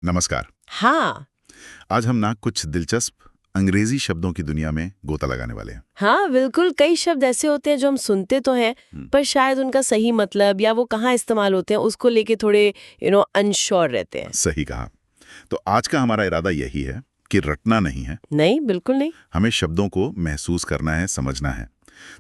नमस्कार। हाँ। आज हम ना कुछ दिलचस्प अंग्रेजी शब्दों की दुनिया में गोता लगाने वाले हैं। हाँ बिल्कुल, कई शब्द ऐसे होते हैं जो हम सुनते तो हैं पर शायद उनका सही मतलब या वो कहाँ इस्तेमाल होते हैं उसको लेके थोड़े अनश्योर रहते हैं। सही कहा। तो आज का हमारा इरादा यही है कि रटना नहीं है, नहीं, बिल्कुल नहीं। हमें शब्दों को महसूस करना है, समझना है।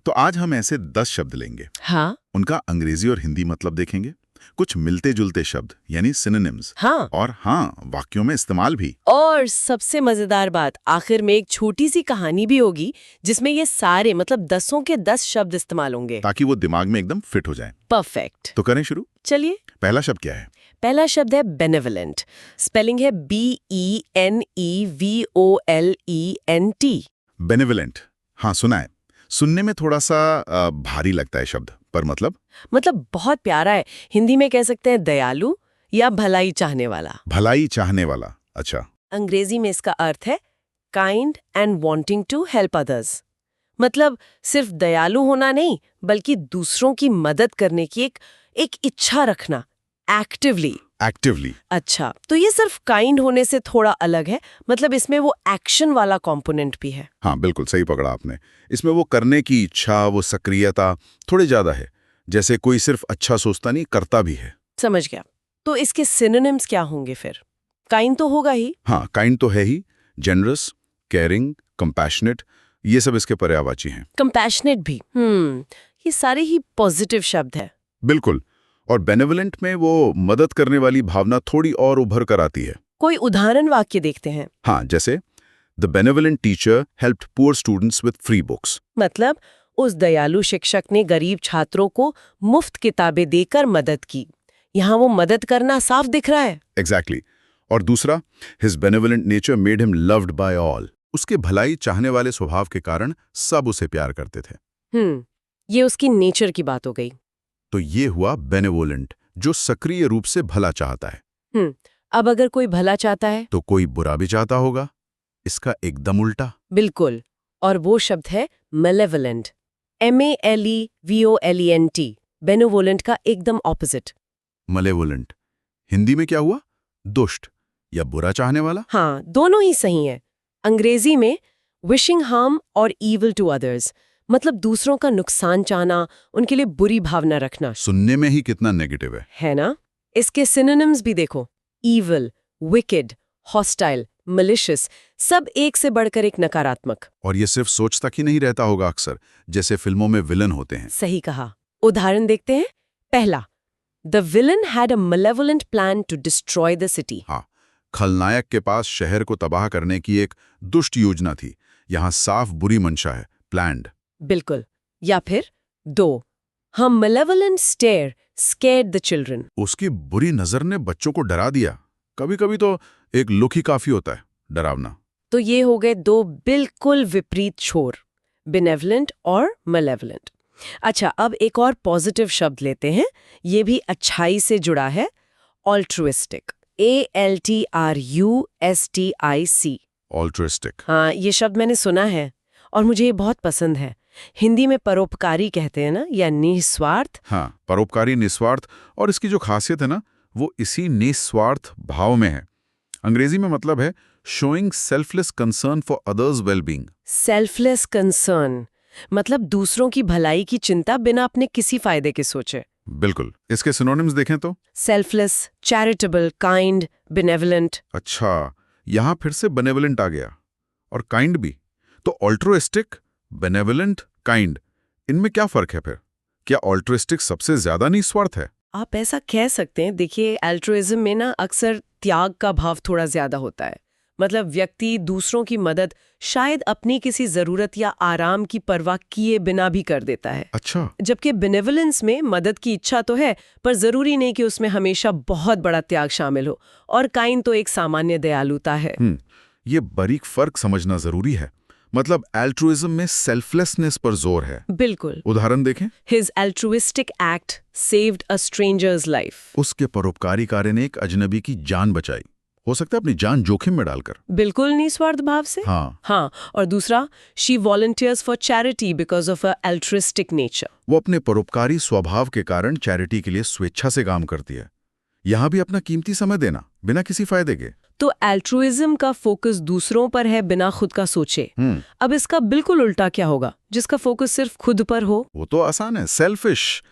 तो आज हम ऐसे 10 शब्द लेंगे, हाँ उनका अंग्रेजी और हिंदी मतलब देखेंगे, कुछ मिलते जुलते शब्द यानी सिनोनिम्स, हाँ। और हाँ, वाक्यों में इस्तेमाल भी। और सबसे मजेदार बात, आखिर में एक छोटी सी कहानी भी होगी जिसमें ये सारे मतलब 10 के 10 शब्द इस्तेमाल होंगे, ताकि वो दिमाग में एकदम फिट हो जाए। परफेक्ट। तो करें शुरू। चलिए, पहला शब्द क्या है? पहला शब्द है बेनेवलेंट। स्पेलिंग है BENEVOLENT। बेनेवलेंट। हाँ, सुना है। सुनने में थोड़ा सा भारी लगता है शब्द, पर मतलब बहुत प्यारा है। हिंदी में कह सकते हैं दयालु या भलाई चाहने वाला। भलाई चाहने वाला। अच्छा। अंग्रेजी में इसका अर्थ है kind and wanting to help others. मतलब सिर्फ दयालु होना नहीं, बल्कि दूसरों की मदद करने की एक इच्छा रखना, एक्टिवली। अच्छा, तो ये सिर्फ काइंड होने से थोड़ा अलग है, मतलब इसमें वो एक्शन वाला कंपोनेंट भी है। हाँ, बिल्कुल सही पकड़ा आपने। इसमें वो करने की इच्छा, वो सक्रियता थोड़ी ज्यादा है। जैसे कोई सिर्फ अच्छा सोचता नहीं, करता भी है। समझ गया। तो इसके सिनोनिम्स क्या होंगे फिर? काइंड तो होगा ही। हाँ, काइंड तो है ही। जेनरस, केयरिंग, कंपैशनेट, ये सब इसके पर्यायवाची हैं। कंपैशनेट भी। ये सारे ही पॉजिटिव शब्द है। बिल्कुल। और बेनेवलेंट में वो मदद करने वाली भावना थोड़ी और उभर कर आती है। कोई उदाहरण वाक्य देखते हैं। हाँ, जैसे the benevolent teacher helped poor students with free books. मतलब उस दयालु शिक्षक ने गरीब छात्रों को मुफ्त किताबें देकर मदद की। यहाँ वो मदद करना साफ दिख रहा है। एग्जैक्टली। और दूसरा, his benevolent nature made him loved by all. उसके भलाई चाहने वाले स्वभाव के कारण सब उसे प्यार करते थे। ये उसकी नेचर की बात हो गई। तो ये हुआ बेनेवोलेंट, जो सक्रिय रूप से भला चाहता है। अब अगर कोई भला चाहता है तो कोई बुरा भी चाहता होगा। इसका एकदम उल्टा। बिल्कुल। और वो शब्द है मेलेवोलेंट। MELEVOLENT। बेनेवोलेंट का एकदम ऑपोजिट। मलेवोलेंट। हिंदी में क्या हुआ? दुष्ट या बुरा चाहने वाला। हाँ, दोनों ही सही है। अंग्रेजी में विशिंग हार्म और ईविल टू अदर्स, मतलब दूसरों का नुकसान चाहना, उनके लिए बुरी भावना रखना। सुनने में ही कितना नेगेटिव है ना? इसके सिनोनिम्स भी देखो। ईविल, विकेड, हॉस्टाइल, मलिशियस, सब एक से बढ़कर एक नकारात्मक। और ये सिर्फ सोच तक ही नहीं रहता होगा, अक्सर जैसे फिल्मों में विलन होते हैं। सही कहा। उदाहरण देखते हैं। पहला, the villain had a malevolent plan to destroy the city. हाँ, खलनायक के पास शहर को तबाह करने की एक दुष्ट योजना थी। यहाँ साफ बुरी मंशा है, प्लान्ड। बिल्कुल। या फिर 2, हम malevolent stare scared the children। उसकी बुरी नजर ने बच्चों को डरा दिया। कभी कभी तो एक लुक ही काफी होता है, डरावना। तो ये हो गए 2 बिल्कुल विपरीत छोर, benevolent और malevolent। अच्छा, अब एक और पॉजिटिव शब्द लेते हैं। ये भी अच्छाई से जुड़ा है, altruistic। ALTRUSTIC। ऑल्ट्रिस्टिक। हाँ, ये शब्द मैंने सुना है और मुझे ये बहुत पसंद है। हिंदी में परोपकारी कहते हैं ना, या निस्वार्थ। हाँ, परोपकारी, निस्वार्थ। और इसकी जो खासियत है ना, वो इसी निस्वार्थ भाव में है। अंग्रेजी में मतलब है showing selfless concern for others wellbeing. Selfless concern, मतलब दूसरों की भलाई की चिंता बिना अपने किसी फायदे के सोचे। बिल्कुल। इसके सिनोनिम्स देखें तो सेल्फलेस, चैरिटेबल, काइंड, बेनेवलेंट। अच्छा, यहाँ फिर से बेनेवलेंट आ गया, और काइंड भी। तो ऑल्ट्रोइस्टिक, बेनेवलेंट, काइंड, इनमें क्या फर्क है फिर? क्या ऑल्ट्रोइस्टिक सबसे ज्यादा निस्वार्थ है? आप ऐसा कह सकते हैं। देखिए, अल्ट्रुइज्म में ना अक्सर त्याग का भाव थोड़ा ज्यादा होता है। मतलब व्यक्ति दूसरों की मदद शायद अपनी किसी जरूरत या आराम की परवाह किए बिना भी कर देता है। अच्छा। जबकि बेनेवलेंस में मदद की इच्छा तो है, पर जरूरी नहीं कि उसमें हमेशा बहुत बड़ा त्याग शामिल हो। और काइंड तो एक सामान्य दयालुता है। ये बारीक फर्क समझना जरूरी है। मतलब एल्ट्रुइज्म में सेल्फलेसनेस पर जोर है। बिल्कुल। उदाहरण देखें। His altruistic act saved a stranger's life। उसके परोपकारी कार्य ने एक अजनबी की जान बचाई, हो सकता है अपनी जान जोखिम में डालकर। बिल्कुल निस्वार्थ भाव से। हाँ। और दूसरा, she volunteers for charity because of her altruistic nature। वो अपने परोपकारी स्वभाव के कारण चैरिटी के लिए स्वेच्छा से काम करती है। यहाँ भी अपना कीमती समय देना, बिना किसी फायदे के। तो एल्ट्रुइज्म का फोकस दूसरों पर है बिना खुद का सोचे। अब इसका बिल्कुल उल्टा क्या होगा, जिसका फोकस सिर्फ खुद पर हो? वो तो आसान है, सेल्फिश।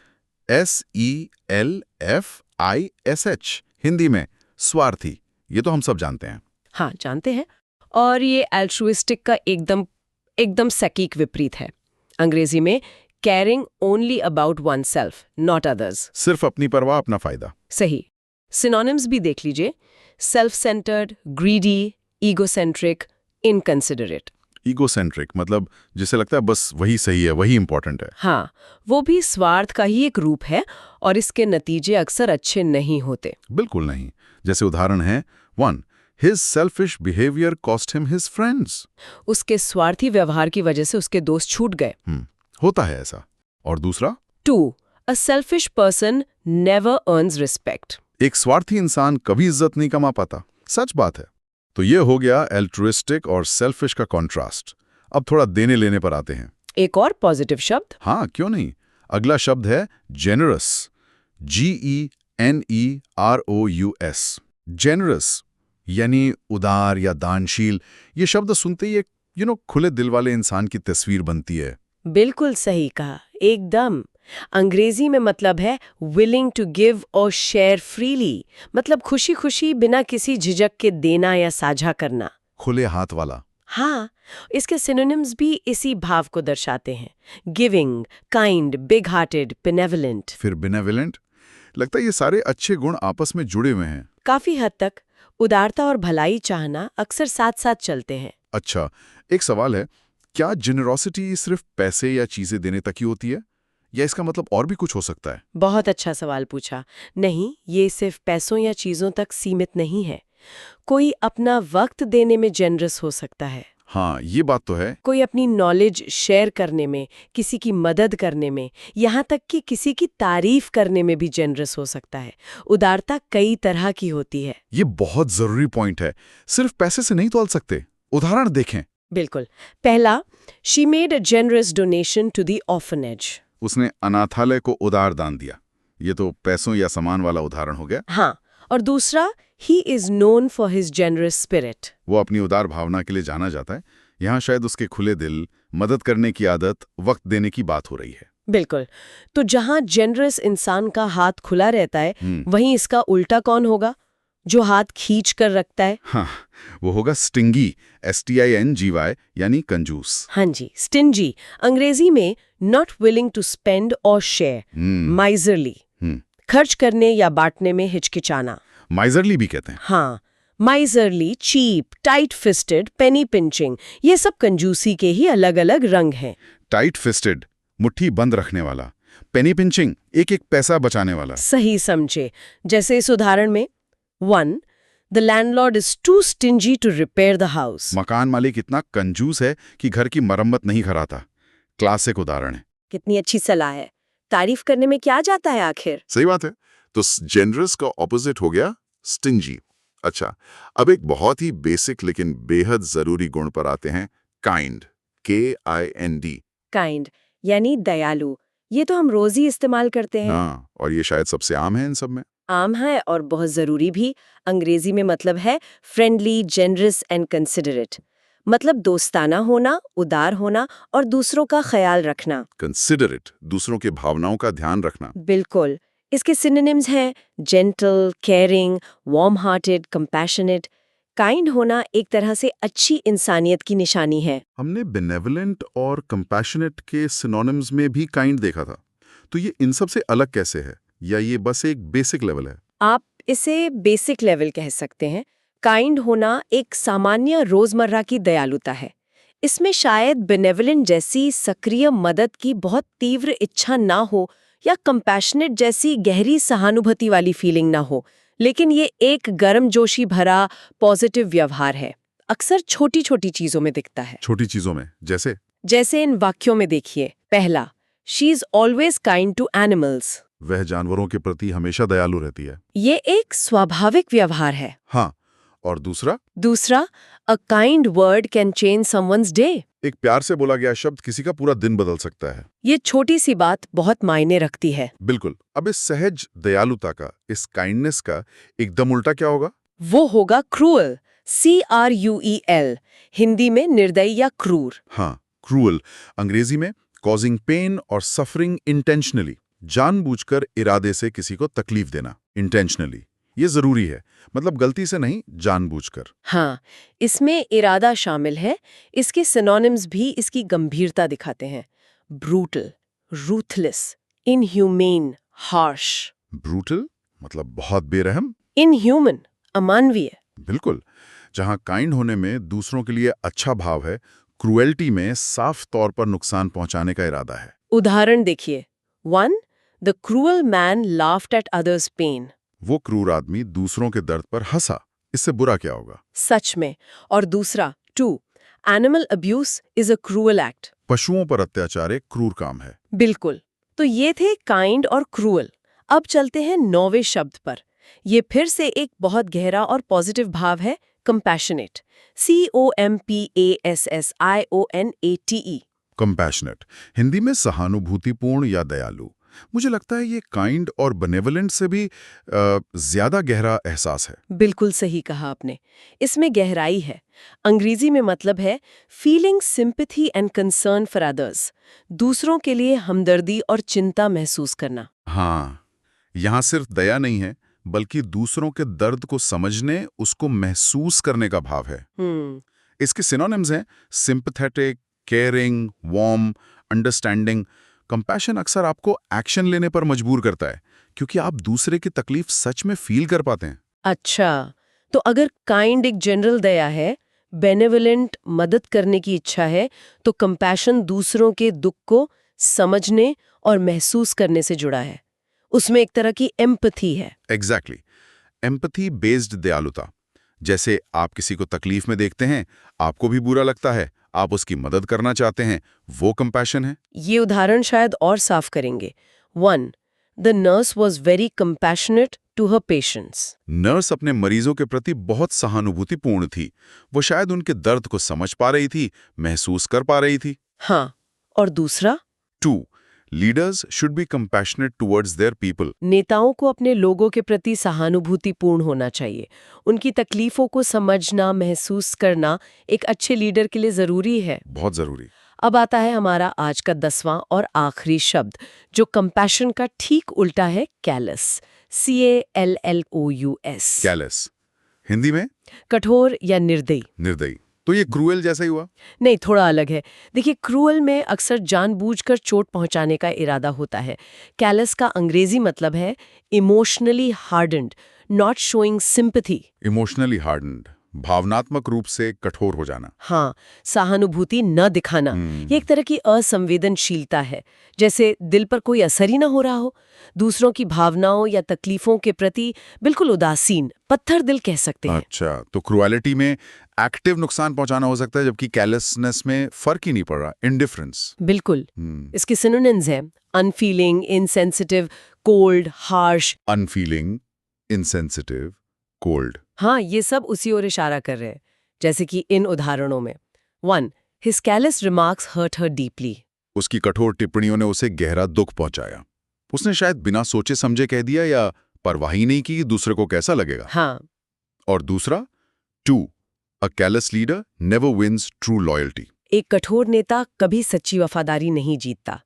SELFISH, हिंदी में स्वार्थी। ये तो हम सब जानते हैं। हाँ, जानते हैं। और ये एल्ट्रुइस्टिक का एकदम सटीक विपरीत है। अंग्रेजी में caring only about oneself, not others। सिर्फ अपनी परवाह, अपना फायदा। सही। सिनोनिम्स भी देख लीजिए, self centred, greedy, egocentric, inconsiderate. Egocentric मतलब जिसे लगता है बस वही सही है, वही इंपॉर्टेंट है। हाँ, वो भी स्वार्थ का ही एक रूप है और इसके नतीजे अक्सर अच्छे नहीं होते। बिल्कुल नहीं। जैसे उदाहरण है 1. His selfish behavior cost him his friends. उसके स्वार्थी व्यवहार की वजह से उसके दोस्त छूट गए। होता है ऐसा। और दूसरा 2. A selfish person never earns respect. एक स्वार्थी इंसान कभी इज्जत नहीं कमा पाता। सच बात है। तो ये हो गया एल्ट्रुइस्टिक और सेल्फिश का कॉन्ट्रास्ट। अब थोड़ा देने लेने पर आते हैं। एक और पॉजिटिव शब्द। हाँ, क्यों नहीं। अगला शब्द है जेनरस। GENEROUS। जेनरस यानी उदार या दानशील। ये शब्द सुनते ही एक खुले दिल वाले इंसान की तस्वीर बनती है। बिल्कुल सही कहा, एकदम। अंग्रेजी में मतलब है willing to give और share freely, मतलब खुशी खुशी बिना किसी झिझक के देना या साझा करना। खुले हाथ वाला। हाँ, इसके सिनोनिम्स भी इसी भाव को दर्शाते हैं। Giving, kind, big hearted, benevolent. फिर बेनेवलेंट। लगता है ये सारे अच्छे गुण आपस में जुड़े हुए हैं। काफी हद तक उदारता और भलाई चाहना अक्सर साथ साथ चलते हैं। अच्छा, एक सवाल है, क्या जेनरोसिटी सिर्फ पैसे या चीजें देने तक ही होती है, या इसका मतलब और भी कुछ हो सकता है? बहुत अच्छा सवाल पूछा। नहीं, ये सिर्फ पैसों या चीजों तक सीमित नहीं है। कोई अपना वक्त देने में जेनरस हो सकता है। हाँ, ये बात तो है। कोई अपनी नॉलेज शेयर करने में, किसी की मदद करने में, यहाँ तक कि किसी की तारीफ करने में भी जेनरस हो सकता है। उदारता कई तरह की होती है। ये बहुत जरूरी पॉइंट है। सिर्फ पैसे से नहीं तोल सकते। उदाहरण देखें। बिल्कुल। पहला, she made a generous donation to the orphanage. उसने अनाथालय को उदार दान दिया। ये तो पैसों या सामान वाला उदाहरण हो गया। हाँ, और दूसरा, he is known for his generous spirit. वो अपनी उदार भावना के लिए जाना जाता है। यहाँ शायद उसके खुले दिल, मदद करने की आदत, वक्त देने की बात हो रही है। बिल्कुल। तो जहाँ जेनरस इंसान का हाथ खुला रहता है, वहीं इसका उल्टा कौन होगा, जो हाथ खींच कर रखता है? हाँ, वो होगा स्टिंगी, STINGY, यानी कंजूस। हाँ जी, स्टिंजी। अंग्रेजी में नॉट विलिंग टू स्पेंड और शेयर, माइजरली, खर्च करने या बांटने में हिचकिचाना। माइजरली भी कहते हैं। हाँ, माइजरली, चीप, टाइट फिस्टेड, पेनी पिंचिंग, ये सब कंजूसी के ही अलग अलग रंग हैं। टाइट फिस्टेड, मुट्ठी बंद रखने वाला। पेनी पिंचिंग, एक एक पैसा बचाने वाला। सही समझे। जैसे इस उदाहरण में 1. The landlord is too stingy to repair the house. मकान मालिक इतना कंजूस है कि घर की मरम्मत नहीं कराता। क्लासिक उदाहरण है। कितनी अच्छी सलाह है। तारीफ करने में क्या जाता है आखिर? सही बात है। तो जेनरस का ऑपोजिट हो गया स्टिंजी। अच्छा, अब एक बहुत ही बेसिक लेकिन बेहद जरूरी गुण पर आते हैं, काइंड। KIND। काइंड यानी दयालु। ये तो हम रोज ही इस्तेमाल करते हैं। हाँ, और ये शायद सबसे आम है इन सब में। आम है और बहुत जरूरी भी। अंग्रेजी में मतलब है फ्रेंडली, जेनरस एंड कंसिडरेट। मतलब दोस्ताना होना, उदार होना और दूसरों का ख्याल रखना। कंसिडरेट, दूसरों के भावनाओं का ध्यान रखना। बिल्कुल। इसके सिनोनिम्स हैं gentle, caring, warm hearted, compassionate. Kind होना एक तरह से अच्छी इंसानियत की निशानी है। हमने बेनेवलेंट और कंपैशनेट के सिनोनिम्स में भी काइंड देखा था। तो ये इन सब से अलग कैसे है, या ये बस एक बेसिक लेवल है? आप इसे बेसिक लेवल कह सकते हैं। काइंड होना एक सामान्य रोजमर्रा की दयालुता है। इसमें शायद बेनेवलेंट जैसी सक्रिय मदद की बहुत तीव्र इच्छा ना हो, या कंपैशनेट जैसी गहरी सहानुभूति वाली फीलिंग ना हो, लेकिन ये एक गर्मजोशी भरा पॉजिटिव व्यवहार है। अक्सर छोटी छोटी चीजों में दिखता है। छोटी चीजों में जैसे इन वाक्यों में देखिए। पहला, she is always kind to animals. वह जानवरों के प्रति हमेशा दयालु रहती है। ये एक स्वाभाविक व्यवहार है। हाँ, और दूसरा, a kind word can change someone's day. एक प्यार से बोला गया शब्द किसी का पूरा दिन बदल सकता है। ये छोटी सी बात बहुत मायने रखती है। बिल्कुल। अब इस सहज दयालुता का, इस काइंडनेस का एकदम उल्टा क्या होगा? वो होगा क्रूअल, CRUEL, हिंदी में निर्दयी या क्रूर। हाँ, क्रूअल अंग्रेजी में कॉजिंग पेन और सफरिंग इंटेंशनली, जानबूझकर इरादे से किसी को तकलीफ देना, इंटेंशनली। ये जरूरी है, मतलब गलती से नहीं, जानबूझकर। हाँ, इसमें इरादा शामिल है। इसके सिनोनिम्स भी इसकी गंभीरता दिखाते हैं। Brutal, ruthless, inhumane, harsh. Brutal मतलब बहुत बेरहम। इनह्यूमन, अमानवीय। बिल्कुल। जहां काइंड होने में दूसरों के लिए अच्छा भाव है, क्रुएल्टी में साफ तौर पर नुकसान पहुंचाने का इरादा है। उदाहरण देखिए। 1. The cruel man laughed at others pain. वो क्रूर आदमी दूसरों के दर्द पर हंसा, इससे बुरा क्या होगा? सच में। और दूसरा 2. Animal abuse is a cruel act. पशुओं पर अत्याचार एक क्रूर काम है। बिल्कुल। तो ये थे काइंड और क्रूअल। अब चलते हैं 9वें शब्द पर। ये फिर से एक बहुत गहरा और पॉजिटिव भाव है, कंपैशनेट। COMPASSIONATE। कंपैशनेट हिंदी में सहानुभूतिपूर्ण या दयालु। मुझे लगता है ये काइंड और बेनेवलेंट से भी ज्यादा गहरा एहसास है। बिल्कुल सही कहा आपने। इसमें गहराई है। अंग्रेजी में मतलब है feeling sympathy and concern for others, दूसरों के लिए हमदर्दी और चिंता महसूस करना। हाँ, यहाँ सिर्फ दया नहीं है, बल्कि दूसरों के दर्द को समझने, उसको महसूस करने का भाव है। इसके सिनोनिम्स हैं sympathetic, caring, warm, understanding. Compassion अक्सर आपको एक्शन लेने पर मजबूर करता है, क्योंकि आप दूसरे की तकलीफ सच में फील कर पाते हैं। अच्छा, तो अगर काइंड एक जनरल दया है, बेनेवलेंट मदद करने की इच्छा है, तो कंपैशन दूसरों के दुख को समझने और महसूस करने से जुड़ा है। उसमें एक तरह की एम्पैथी है। एग्जैक्टली। एम्पैथी बेस्ड दयालुता। जैसे आप किसी को तकलीफ में देखते हैं, आपको भी बुरा लगता है, आप उसकी मदद करना चाहते हैं, वो कंपैशन है। ये उदाहरण शायद और साफ करेंगे। 1. The nurse was very compassionate to her patients. नर्स अपने मरीजों के प्रति बहुत सहानुभूतिपूर्ण थी। वो शायद उनके दर्द को समझ पा रही थी, महसूस कर पा रही थी। हाँ, और दूसरा 2. Leaders should be compassionate towards their people. नेताओं को अपने लोगों के प्रति सहानुभूतिपूर्ण होना चाहिए। उनकी तकलीफों को समझना, महसूस करना एक अच्छे लीडर के लिए जरूरी है। बहुत जरूरी। अब आता है हमारा आज का 10वां और आखिरी शब्द, जो कंपैशन का ठीक उल्टा है, कैलस। CALLOUS। कैलस हिंदी में कठोर या निर्दयी। निर्दयी। तो ये क्रूएल जैसा ही हुआ। नहीं, थोड़ा अलग है। देखिए, क्रूअल में अक्सर जानबूझकर चोट पहुंचाने का इरादा होता है। कैलस का अंग्रेजी मतलब है emotionally hardened, not showing sympathy. Emotionally hardened, भावनात्मक रूप से कठोर हो जाना। हाँ, सहानुभूति न दिखाना। ये एक तरह की असंवेदनशीलता है, जैसे दिल पर कोई असर ही ना हो रहा हो। दूसरों की भावनाओं या तकलीफों के प्रति बिल्कुल उदासीन, पत्थर दिल कह सकते हैं। अच्छा, तो क्रुएलिटी में एक्टिव नुकसान पहुंचाना हो सकता है, जबकि कैलसनेस में फर्क ही नहीं पड़ रहा, इंडिफरेंस। बिल्कुल। इसके सिनोनिम्स हैं unfailing, insensitive, cold, harsh. Unfailing, insensitive, cold. हाँ, ये सब उसी ओर इशारा कर रहे हैं, जैसे कि इन उदाहरणों में। 1. His careless remarks hurt her deeply. उसकी कठोर टिप्पणियों ने उसे गहरा दुख पहुंचाया। उसने शायद बिना सोचे समझे कह दिया या परवाही नहीं की दूसरे को कैसा लगेगा। हाँ। और दूसरा 2. A careless leader never wins true loyalty. एक कठोर नेता कभी सच्ची वफादारी नहीं जीतता,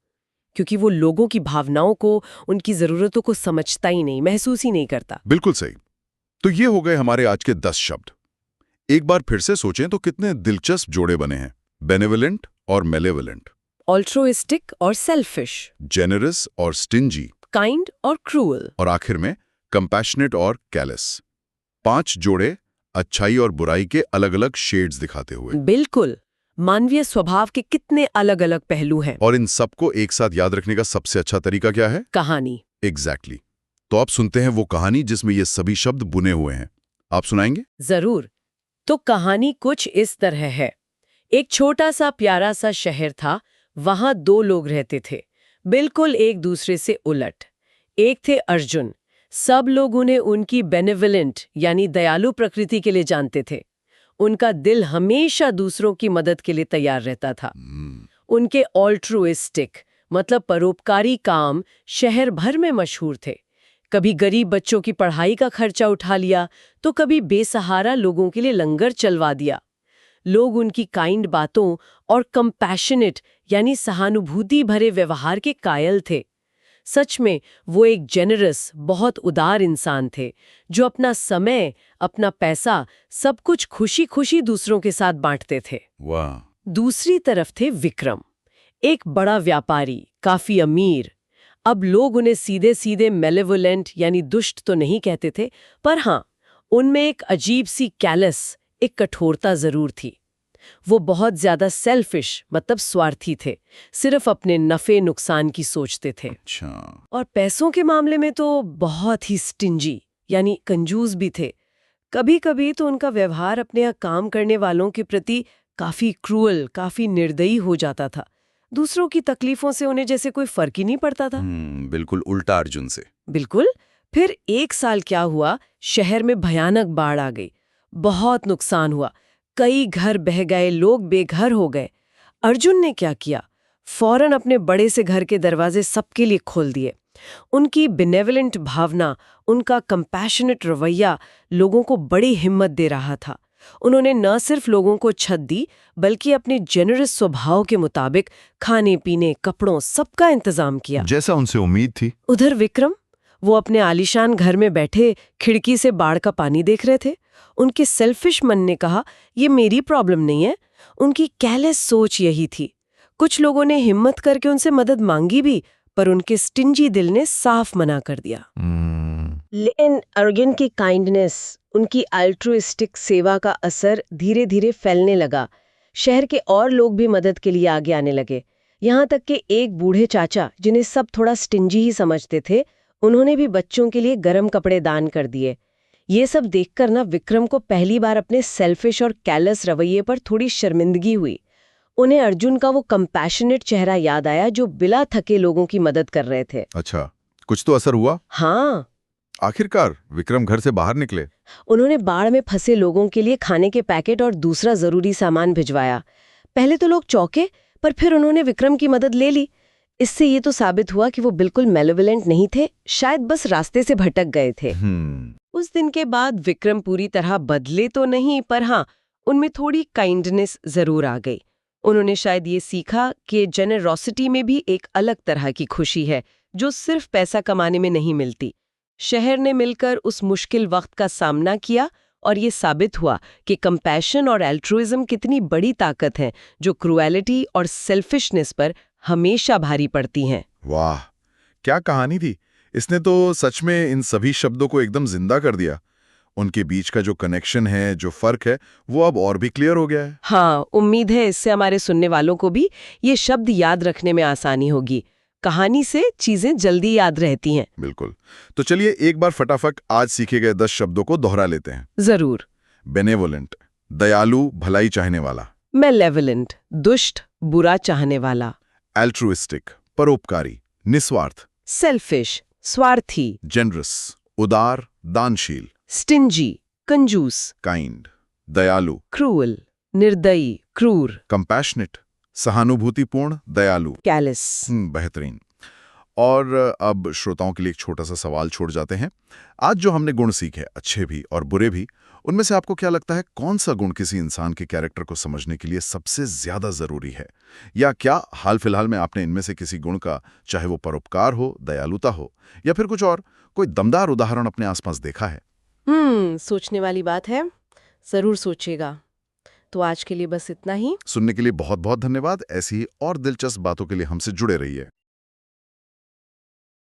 क्योंकि वो लोगों की भावनाओं को, उनकी जरूरतों को समझता ही नहीं, महसूस ही नहीं करता। बिल्कुल सही। तो ये हो गए हमारे आज के 10 शब्द। एक बार फिर से सोचें तो कितने दिलचस्प जोड़े बने हैं। बेनेवलेंट और मेलेवलेंट, ऑल्ट्रोइस्टिक और सेल्फिश, जेनरस और स्टिंजी, काइंड और क्रूअल, और आखिर में कंपैशनेट और कैलस। 5 जोड़े अच्छाई और बुराई के अलग-अलग शेड्स दिखाते हुए। बिल्कुल। मानवीय स्वभाव के कितने अलग अलग पहलू हैं। और इन सबको एक साथ याद रखने का सबसे अच्छा तरीका क्या है? कहानी। एग्जैक्टली। तो आप सुनते हैं वो कहानी जिसमें ये सभी शब्द बुने हुए हैं। आप सुनाएंगे? जरूर। तो कहानी कुछ इस तरह है। एक छोटा सा प्यारा सा शहर था। वहां 2 लोग रहते थे, बिल्कुल एक दूसरे से उलट। एक थे अर्जुन। सब लोग उन्हें उनकी बेनेवलेंट यानी दयालु प्रकृति के लिए जानते थे। उनका दिल हमेशा दूसरों की मदद के लिए तैयार रहता था। उनके ऑल्ट्रुइस्टिक मतलब परोपकारी काम शहर भर में मशहूर थे। कभी गरीब बच्चों की पढ़ाई का खर्चा उठा लिया तो कभी बेसहारा लोगों के लिए लंगर चलवा दिया। लोग उनकी काइंड बातों और कंपैशनेट यानी सहानुभूति भरे व्यवहार के कायल थे। सच में वो एक जेनरस, बहुत उदार इंसान थे जो अपना समय, अपना पैसा, सब कुछ खुशी खुशी दूसरों के साथ बांटते थे। वाह। दूसरी तरफ थे विक्रम, एक बड़ा व्यापारी, काफी अमीर। अब लोग उन्हें सीधे सीधे मेलेवोलेंट यानी दुष्ट तो नहीं कहते थे, पर हाँ, उनमें एक अजीब सी कैलस, एक कठोरता जरूर थी। वो बहुत ज्यादा सेल्फिश मतलब स्वार्थी थे, सिर्फ अपने नफे नुकसान की सोचते थे। अच्छा। और पैसों के मामले में तो बहुत ही स्टिंजी यानी कंजूस भी थे। कभी कभी तो उनका व्यवहार अपने यहाँ काम करने वालों के प्रति काफी क्रूअल, काफी निर्दयी हो जाता था। दूसरों की तकलीफों से उन्हें जैसे कोई फर्क ही नहीं पड़ता था। बिल्कुल उल्टा अर्जुन से। बिल्कुल। फिर एक साल क्या हुआ, शहर में भयानक बाढ़ आ गई, बहुत नुकसान हुआ, कई घर बह गए, लोग बेघर हो गए। अर्जुन ने क्या किया, फौरन अपने बड़े से घर के दरवाजे सबके लिए खोल दिए। उनकी बेनेवलेंट भावना, उनका कंपैशनेट रवैया लोगों को बड़ी हिम्मत दे रहा था। उन्होंने न सिर्फ लोगों को छत दी, बल्कि अपने जेनरस स्वभाव के मुताबिक खाने पीने, कपड़ों सबका इंतजाम किया, जैसा उनसे उम्मीद थी। उधर विक्रम, वो अपने आलीशान घर में बैठे खिड़की से बाढ़ का पानी देख रहे थे। उनके सेल्फिश मन ने कहा, ये मेरी प्रॉब्लम नहीं है। उनकी कैलेस सोच यही थी। कुछ लोगों ने हिम्मत करके उनसे मदद मांगी भी, पर उनके स्टिंजी दिल ने साफ मना कर दिया। लेकिन अर्जुन की काइंडनेस, उनकी अल्ट्रुइस्टिक सेवा का असर धीरे धीरे फैलने लगा। शहर के और लोग भी मदद के लिए आगे आने लगे। यहाँ तक कि एक बूढ़े चाचा, जिन्हें सब थोड़ा स्टिंजी ही समझते थे, उन्होंने भी बच्चों के लिए गर्म कपड़े दान कर दिए। ये सब देखकर ना विक्रम को पहली बार अपने सेल्फिश और कैलस रवैये पर थोड़ी शर्मिंदगी हुई। उन्हें अर्जुन का वो कंपैशनेट चेहरा याद आया जो बिला थके लोगों की मदद कर रहे थे। अच्छा, कुछ तो असर हुआ? हाँ। आखिरकार विक्रम घर से बाहर निकले। उन्होंने बाढ़ में फंसे लोगों के लिए खाने के पैकेट और दूसरा जरूरी सामान भिजवाया। पहले तो लोग चौंके, पर फिर उन्होंने विक्रम की मदद ले ली। इससे ये तो साबित हुआ कि वो बिल्कुल मेलेवोलेंट नहीं थे, शायद बस रास्ते से भटक गए थे। उस दिन के बाद विक्रम पूरी तरह बदले तो नहीं, पर हाँ, उनमें थोड़ी काइंडनेस जरूर आ गई। उन्होंने शायद ये सीखा कि जेनरोसिटी में भी एक अलग तरह की खुशी है, जो सिर्फ पैसा कमाने में नहीं मिलती। शहर ने मिलकर उस मुश्किल वक्त का सामना किया और ये साबित हुआ कि कंपैशन और एल्ट्रुइज्म कितनी बड़ी ताकत है, जो क्रूएलिटी और सेल्फिशनेस पर हमेशा भारी पड़ती हैं। वाह, क्या कहानी थी! इसने तो सच में इन सभी शब्दों को एकदम जिंदा कर दिया। उनके बीच का जो कनेक्शन है, जो फर्क है, वो अब और भी क्लियर हो गया है। हाँ, उम्मीद है इससे हमारे सुनने वालों को भी ये शब्द याद रखने में आसानी होगी। कहानी से चीजें जल्दी याद रहती हैं। बिल्कुल। तो चलिए एक बार फटाफट आज सीखे गए 10 शब्दों को दोहरा लेते हैं। जरूर। बेनेवोलेंट, दयालु, भलाई चाहने वाला। मेलेवोलेंट, दुष्ट, बुरा चाहने वाला। एल्ट्रुइस्टिक, परोपकारी, निस्वार्थ। सेल्फिश, स्वार्थी। जेनरस, उदार, दानशील। स्टिंजी, कंजूस। काइंड, दयालु। क्रूअल, निर्दयी, क्रूर। कंपैशनेट, सहानुभूतिपूर्ण, दयालु। कैलस। बेहतरीन। और अब श्रोताओं के लिए एक छोटा सा सवाल छोड़ जाते हैं। आज जो हमने गुण सीखे, अच्छे भी और बुरे भी, उनमें से आपको क्या लगता है कौन सा गुण किसी इंसान के कैरेक्टर को समझने के लिए सबसे ज्यादा जरूरी है? या क्या हाल फिलहाल में आपने इनमें से किसी गुण का, चाहे वो परोपकार हो, दयालुता हो या फिर कुछ और, कोई दमदार उदाहरण अपने आसपास देखा है? सोचने वाली बात है, जरूर सोचिएगा। तो आज के लिए बस इतना ही। सुनने के लिए बहुत बहुत धन्यवाद। ऐसी ही और दिलचस्प बातों के लिए हमसे जुड़े रहिए।